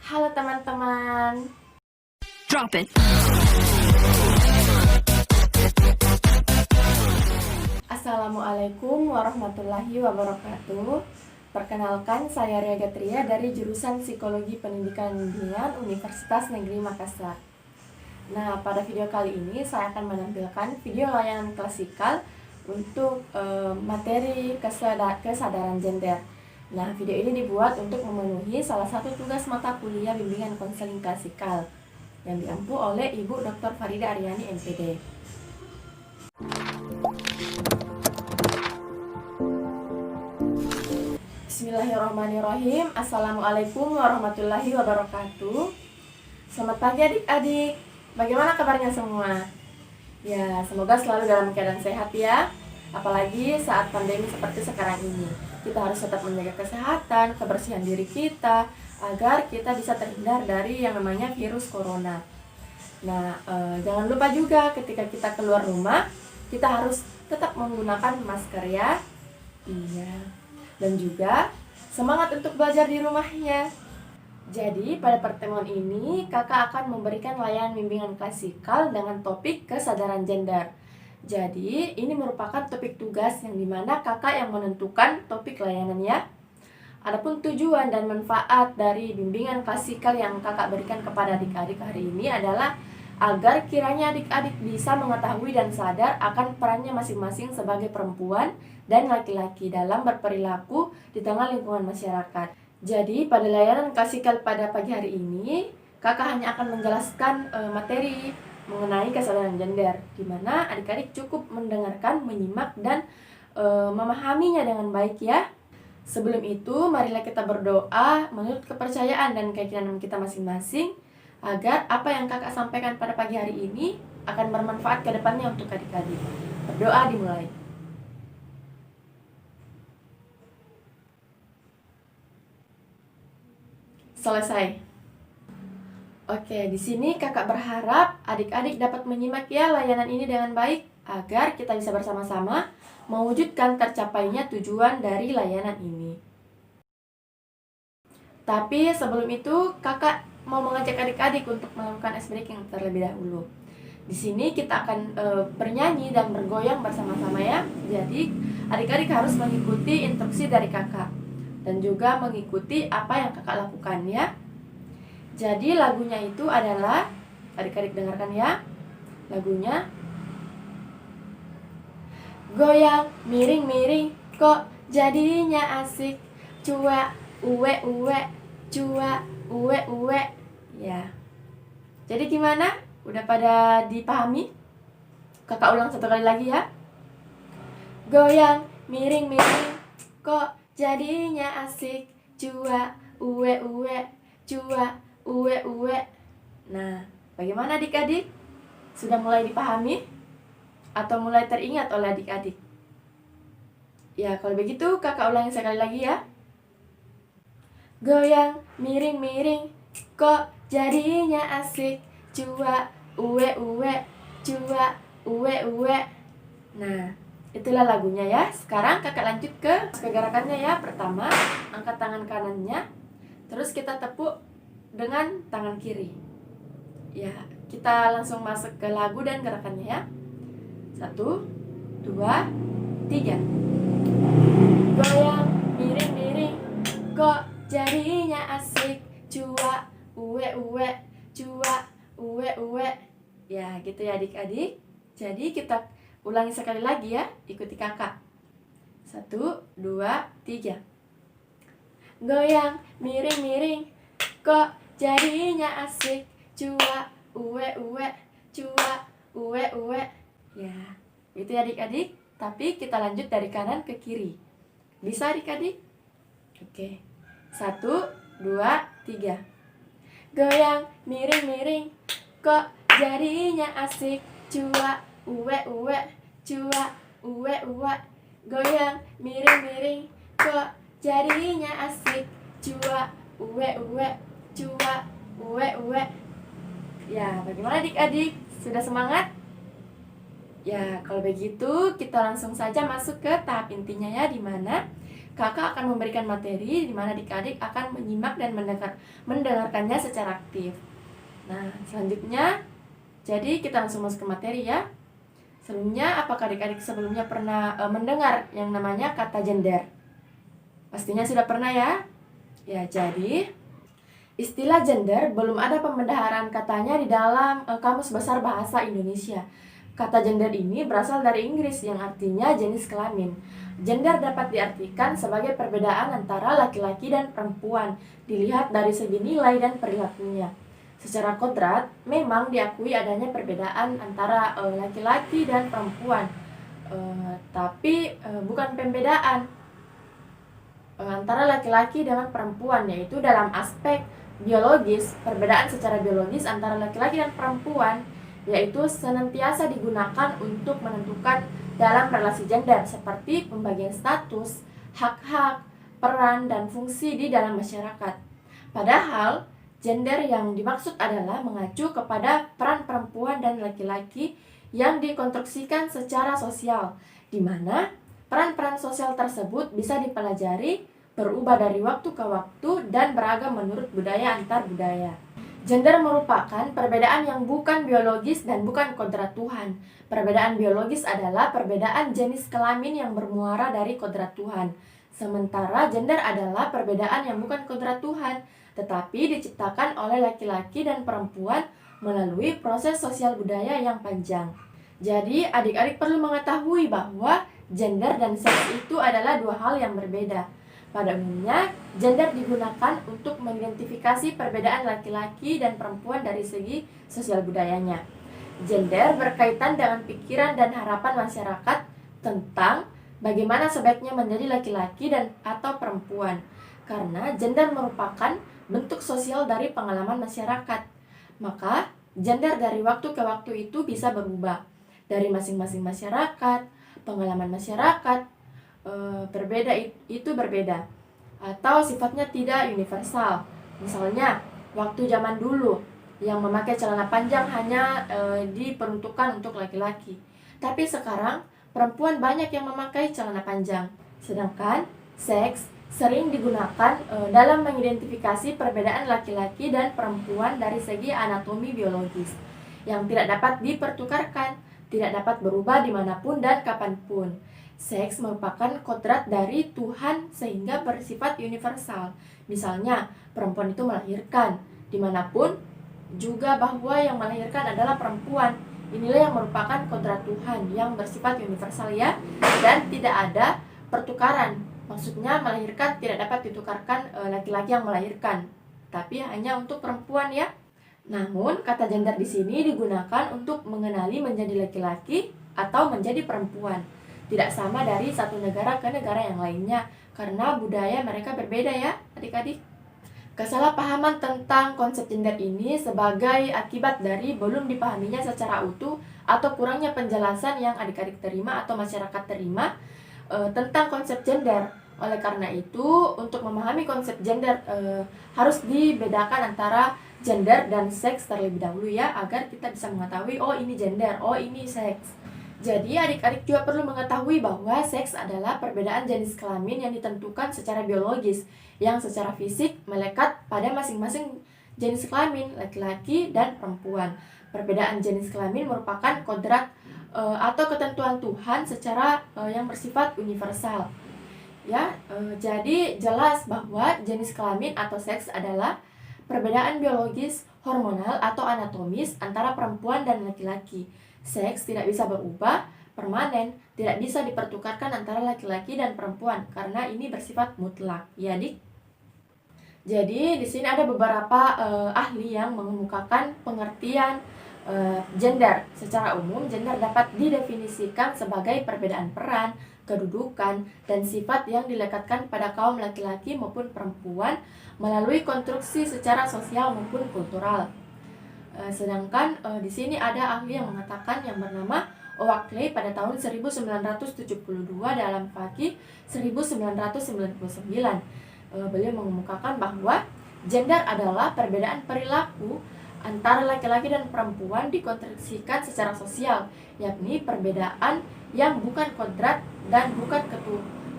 Halo teman-teman. Drop it. Assalamualaikum warahmatullahi wabarakatuh. Perkenalkan, saya Ria Gatria dari jurusan Psikologi Pendidikan Bimbingan Universitas Negeri Makassar. Nah, pada video kali ini saya akan menampilkan video layanan klasikal untuk materi kesadaran gender. Nah, video ini dibuat untuk memenuhi salah satu tugas mata kuliah bimbingan konseling klasikal yang diampu oleh Ibu Dr. Farida Aryani MPD. Bismillahirrahmanirrahim. Assalamualaikum warahmatullahi wabarakatuh. Selamat pagi adik-adik. Bagaimana kabarnya semua? Ya, semoga selalu dalam keadaan sehat ya. Apalagi saat pandemi seperti sekarang ini. Kita harus tetap menjaga kesehatan, kebersihan diri kita, agar kita bisa terhindar dari yang namanya virus corona. Nah, jangan lupa juga ketika kita keluar rumah, kita harus tetap menggunakan masker ya. Iya. Dan juga semangat untuk belajar di rumahnya. Jadi, pada pertemuan ini, kakak akan memberikan layanan bimbingan klasikal dengan topik kesadaran gender. Jadi, ini merupakan topik tugas yang dimana kakak yang menentukan topik layanan ya. Adapun tujuan dan manfaat dari bimbingan klasikal yang kakak berikan kepada adik-adik hari ini adalah agar kiranya adik-adik bisa mengetahui dan sadar akan perannya masing-masing sebagai perempuan dan laki-laki dalam berperilaku di tengah lingkungan masyarakat. Jadi, pada layanan klasikal pada pagi hari ini, kakak hanya akan menjelaskan materi mengenai kesadaran gender, di mana adik-adik cukup mendengarkan, menyimak, dan memahaminya dengan baik ya. Sebelum itu, marilah kita berdoa menurut kepercayaan dan keyakinan kita masing-masing, agar apa yang kakak sampaikan pada pagi hari ini akan bermanfaat ke depannya untuk adik-adik. Berdoa dimulai. Selesai. Oke, di sini kakak berharap adik-adik dapat menyimak ya layanan ini dengan baik agar kita bisa bersama-sama mewujudkan tercapainya tujuan dari layanan ini. Tapi sebelum itu kakak mau mengajak adik-adik untuk melakukan ice breaking terlebih dahulu. Di sini kita akan bernyanyi dan bergoyang bersama-sama ya. Jadi adik-adik harus mengikuti instruksi dari kakak dan juga mengikuti apa yang kakak lakukan ya. Jadi lagunya itu adalah, adik-adik dengarkan ya, lagunya goyang miring-miring kok jadinya asik, cuek uwe-uwe, cuek uwe-uwe. Ya. Jadi gimana? Udah pada dipahami? Kakak ulang satu kali lagi ya. Goyang miring-miring kok jadinya asik, cuek uwe-uwe, cuek uwe-uwe. Nah, bagaimana adik-adik? Sudah mulai dipahami? Atau mulai teringat oleh adik-adik? Ya, kalau begitu kakak ulangi sekali lagi ya. Goyang miring-miring kok jadinya asik, cuek uwe-uwe, cuek uwe-uwe. Nah, itulah lagunya ya. Sekarang kakak lanjut ke gerakannya ya. Pertama, angkat tangan kanannya, terus kita tepuk dengan tangan kiri. Ya, kita langsung masuk ke lagu dan gerakannya ya. 1, 2, 3. Goyang miring-miring kok jadinya asik, cuek uwe-uwe, cuek uwe-uwe. Ya, gitu ya adik-adik. Jadi kita ulangi sekali lagi ya, ikuti kakak. 1, 2, 3. Goyang miring-miring kok jadinya asik, cuek uwe-uwe, cuek uwe-uwe. Ya, itu ya adik-adik. Tapi kita lanjut dari kanan ke kiri. Bisa adik-adik? Oke. 1, 2, 3. Goyang miring-miring kok jadinya asik, cuek uwe-uwe, cuek uwe-uwe. Goyang miring-miring kok jadinya asik, cuek uwe-uwe, cuek uwe-uwe. Ya, bagaimana adik-adik? Sudah semangat? Ya, kalau begitu kita langsung saja masuk ke tahap intinya ya, di mana kakak akan memberikan materi di mana adik-adik akan menyimak dan mendengarkannya secara aktif. Nah, selanjutnya, jadi kita langsung masuk ke materi ya. Sebelumnya, apakah adik-adik sebelumnya pernah mendengar yang namanya kata gender? Pastinya sudah pernah ya? Ya, jadi istilah gender belum ada pembendaharaan katanya di dalam Kamus Besar Bahasa Indonesia. Kata gender ini berasal dari Inggris yang artinya jenis kelamin. Gender dapat diartikan sebagai perbedaan antara laki-laki dan perempuan, dilihat dari segi nilai dan perilakunya. Secara kodrat, memang diakui adanya perbedaan antara laki-laki dan perempuan, tapi bukan pembedaan antara laki-laki dengan perempuan, yaitu dalam aspek biologis. Perbedaan secara biologis antara laki-laki dan perempuan yaitu senantiasa digunakan untuk menentukan dalam relasi gender seperti pembagian status, hak-hak, peran, dan fungsi di dalam masyarakat. Padahal gender yang dimaksud adalah mengacu kepada peran perempuan dan laki-laki yang dikonstruksikan secara sosial, di mana peran-peran sosial tersebut bisa dipelajari, berubah dari waktu ke waktu, dan beragam menurut budaya antar budaya. Gender merupakan perbedaan yang bukan biologis dan bukan kodrat Tuhan. Perbedaan biologis adalah perbedaan jenis kelamin yang bermuara dari kodrat Tuhan. Sementara gender adalah perbedaan yang bukan kodrat Tuhan, tetapi diciptakan oleh laki-laki dan perempuan melalui proses sosial budaya yang panjang. Jadi, adik-adik perlu mengetahui bahwa gender dan seks itu adalah dua hal yang berbeda. Pada umumnya, gender digunakan untuk mengidentifikasi perbedaan laki-laki dan perempuan dari segi sosial budayanya. Gender berkaitan dengan pikiran dan harapan masyarakat tentang bagaimana sebaiknya menjadi laki-laki dan atau perempuan. Karena gender merupakan bentuk sosial dari pengalaman masyarakat. Maka, gender dari waktu ke waktu itu bisa berubah. Dari masing-masing masyarakat, pengalaman masyarakat berbeda atau sifatnya tidak universal. Misalnya waktu zaman dulu yang memakai celana panjang hanya diperuntukkan untuk laki-laki, tapi sekarang perempuan banyak yang memakai celana panjang. Sedangkan seks sering digunakan dalam mengidentifikasi perbedaan laki-laki dan perempuan dari segi anatomi biologis yang tidak dapat dipertukarkan, tidak dapat berubah dimanapun dan kapanpun. Seks merupakan kodrat dari Tuhan sehingga bersifat universal. Misalnya, perempuan itu melahirkan dimanapun, juga bahwa yang melahirkan adalah perempuan. Inilah yang merupakan kodrat Tuhan yang bersifat universal ya, dan tidak ada pertukaran. Maksudnya melahirkan tidak dapat ditukarkan laki-laki yang melahirkan, tapi hanya untuk perempuan ya. Namun, kata gender di sini digunakan untuk mengenali menjadi laki-laki atau menjadi perempuan. Tidak sama dari satu negara ke negara yang lainnya, karena budaya mereka berbeda ya, adik-adik. Kesalahpahaman tentang konsep gender ini sebagai akibat dari belum dipahaminya secara utuh atau kurangnya penjelasan yang adik-adik terima atau masyarakat terima tentang konsep gender. Oleh karena itu, untuk memahami konsep gender harus dibedakan antara gender dan seks terlebih dahulu ya, agar kita bisa mengetahui oh ini gender, oh ini seks. Jadi adik-adik juga perlu mengetahui bahwa seks adalah perbedaan jenis kelamin yang ditentukan secara biologis, yang secara fisik melekat pada masing-masing jenis kelamin, laki-laki dan perempuan. Perbedaan jenis kelamin merupakan kodrat atau ketentuan Tuhan secara yang bersifat universal. Ya, jadi jelas bahwa jenis kelamin atau seks adalah perbedaan biologis, hormonal atau anatomis antara perempuan dan laki-laki. Seks tidak bisa berubah, permanen, tidak bisa dipertukarkan antara laki-laki dan perempuan karena ini bersifat mutlak. Ya, Dik. Jadi di sini ada beberapa ahli yang mengemukakan pengertian gender. Secara umum, gender dapat didefinisikan sebagai perbedaan peran, kedudukan, dan sifat yang dilekatkan pada kaum laki-laki maupun perempuan melalui konstruksi secara sosial maupun kultural. Sedangkan di sini ada ahli yang mengatakan yang bernama Oakley pada tahun 1972 dalam Fakih 1999. Beliau mengemukakan bahwa gender adalah perbedaan perilaku antara laki-laki dan perempuan dikonstruksikan secara sosial, yakni perbedaan yang bukan kodrat dan bukan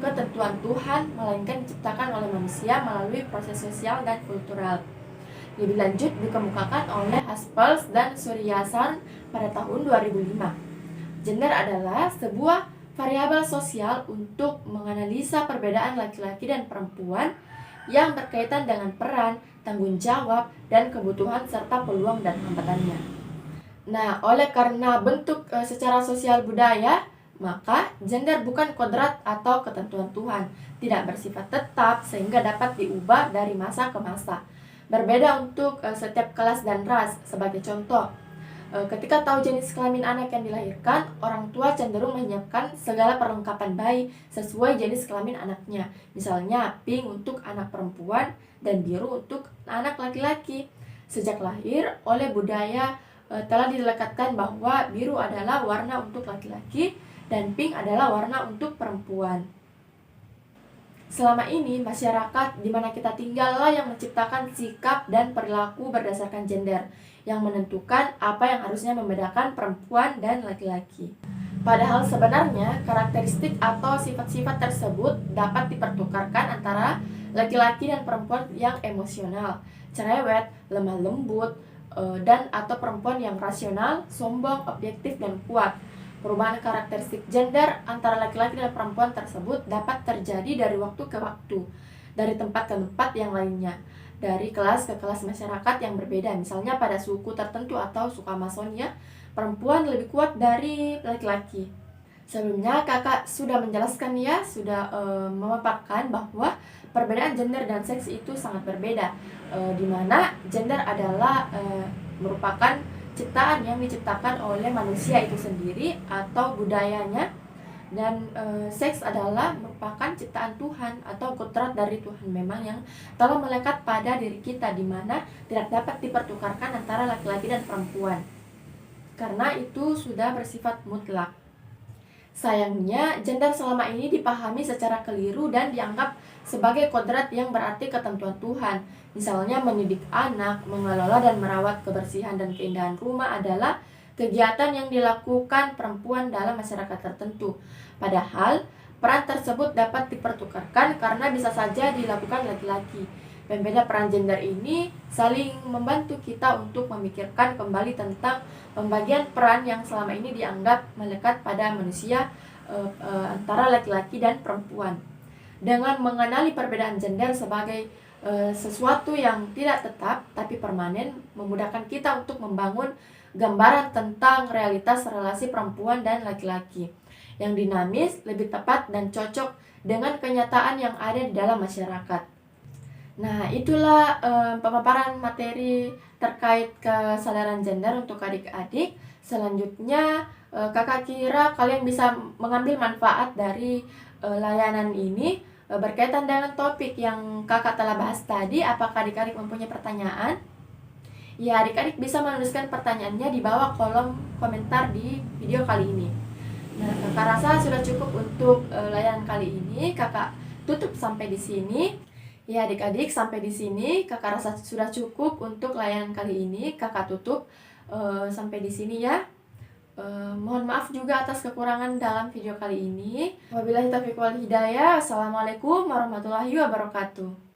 ketentuan Tuhan, melainkan diciptakan oleh manusia melalui proses sosial dan kultural. Lebih lanjut dikemukakan oleh Haspels dan Suryasan pada tahun 2005. Gender adalah sebuah variabel sosial untuk menganalisa perbedaan laki-laki dan perempuan yang berkaitan dengan peran, tanggung jawab, dan kebutuhan serta peluang dan hambatannya. Nah, oleh karena bentuk secara sosial budaya, maka gender bukan kodrat atau ketentuan Tuhan, tidak bersifat tetap sehingga dapat diubah dari masa ke masa. Berbeda untuk setiap kelas dan ras. Sebagai contoh, ketika tahu jenis kelamin anak yang dilahirkan, orang tua cenderung menyiapkan segala perlengkapan bayi sesuai jenis kelamin anaknya. Misalnya, pink untuk anak perempuan dan biru untuk anak laki-laki. Sejak lahir, oleh budaya telah dilekatkan bahwa biru adalah warna untuk laki-laki dan pink adalah warna untuk perempuan. Selama ini, masyarakat di mana kita tinggallah yang menciptakan sikap dan perilaku berdasarkan gender, yang menentukan apa yang harusnya membedakan perempuan dan laki-laki. Padahal sebenarnya, karakteristik atau sifat-sifat tersebut dapat dipertukarkan antara laki-laki dan perempuan yang emosional, cerewet, lemah lembut, dan atau perempuan yang rasional, sombong, objektif, dan kuat. Perubahan karakteristik gender antara laki-laki dan perempuan tersebut dapat terjadi dari waktu ke waktu, dari tempat ke tempat yang lainnya, dari kelas ke kelas masyarakat yang berbeda. Misalnya pada suku tertentu atau suku Amazonia, perempuan lebih kuat dari laki-laki. Sebelumnya kakak sudah menjelaskan ya, sudah memaparkan bahwa perbedaan gender dan seks itu sangat berbeda, di mana gender adalah merupakan ciptaan yang diciptakan oleh manusia itu sendiri atau budayanya, dan seks adalah merupakan ciptaan Tuhan atau kodrat dari Tuhan memang yang telah melekat pada diri kita, di mana tidak dapat dipertukarkan antara laki-laki dan perempuan karena itu sudah bersifat mutlak. Sayangnya, gender selama ini dipahami secara keliru dan dianggap sebagai kodrat yang berarti ketentuan Tuhan. Misalnya mendidik anak, mengelola dan merawat kebersihan dan keindahan rumah adalah kegiatan yang dilakukan perempuan dalam masyarakat tertentu. Padahal, peran tersebut dapat dipertukarkan karena bisa saja dilakukan laki-laki. Pembeda peran gender ini saling membantu kita untuk memikirkan kembali tentang pembagian peran yang selama ini dianggap melekat pada manusia antara laki-laki dan perempuan. Dengan mengenali perbedaan gender sebagai sesuatu yang tidak tetap tapi permanen, memudahkan kita untuk membangun gambaran tentang realitas relasi perempuan dan laki-laki yang dinamis, lebih tepat dan cocok dengan kenyataan yang ada di dalam masyarakat. Nah, itulah pemaparan materi terkait kesadaran gender untuk adik-adik. Selanjutnya, kakak kira kalian bisa mengambil manfaat dari layanan ini berkaitan dengan topik yang kakak telah bahas tadi. Apakah adik-adik mempunyai pertanyaan? Ya, adik-adik bisa menuliskan pertanyaannya di bawah kolom komentar di video kali ini. Nah, kakak rasa sudah cukup untuk layanan kali ini. Kakak tutup sampai di sini. Ya adik-adik, sampai di sini kakak rasa sudah cukup untuk layanan kali ini. Kakak tutup sampai di sini ya. Mohon maaf juga atas kekurangan dalam video kali ini. Wabillahi taufiq wal hidayah. Assalamualaikum warahmatullahi wabarakatuh.